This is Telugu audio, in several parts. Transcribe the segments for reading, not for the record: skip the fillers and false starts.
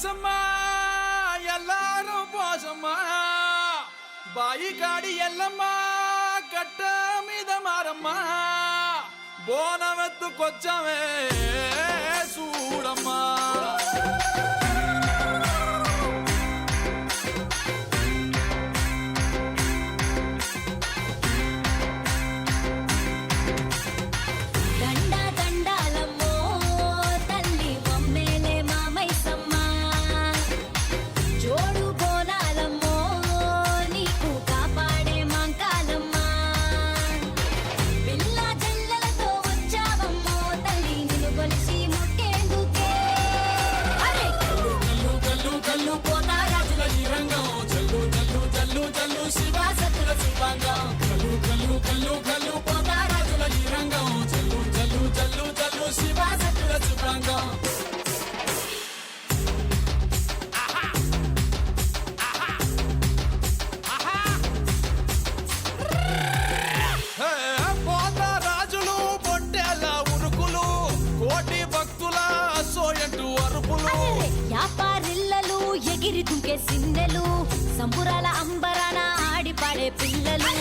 మైసమ్మా ఎల్లారు పోసమ్మా బాయి కాడి ఎల్లమ్మా కట్ట మీద మారమ్మా బోనమెత్తుకొచ్చమే చూడమ్మా ఎగిరి దుంకే సిన్నెలు సంబురాల అంబరాన ఆడి పాడే పిల్లలు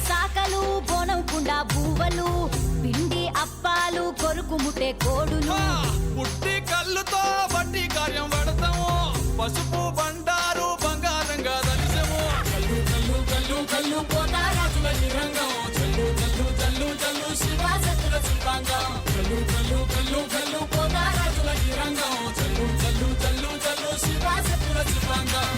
సాకలు బోనం కుండా బూవలు పిండి అప్పాలు కొరుకు ముట్టే కోడులు పుట్టి కళ్ళుతో బట్టి కార్యం పడతాము పసుపు బండారు బంగారంగా దలిసము కల్లు కల్లు కల్లు కల్లు పోతారాజుల రంగం చల్లు చల్లు చల్లు చల్లు శివాసతుల శివాంగం కల్లు కల్లు కల్లు కల్లు పోతారాజుల రంగం చల్లు చల్లు చల్లు చల్లు శివాసతుల శివాంగం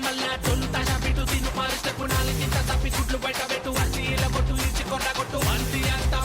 మళ్ళా తొలు తాజా బిటు తిను పాలిస్తే పునాలి కింద తప్పి గుడ్లు బయట పెట్టు అసీల బొట్టు ఇచ్చి కొట్ట కొట్టు అంతి అంత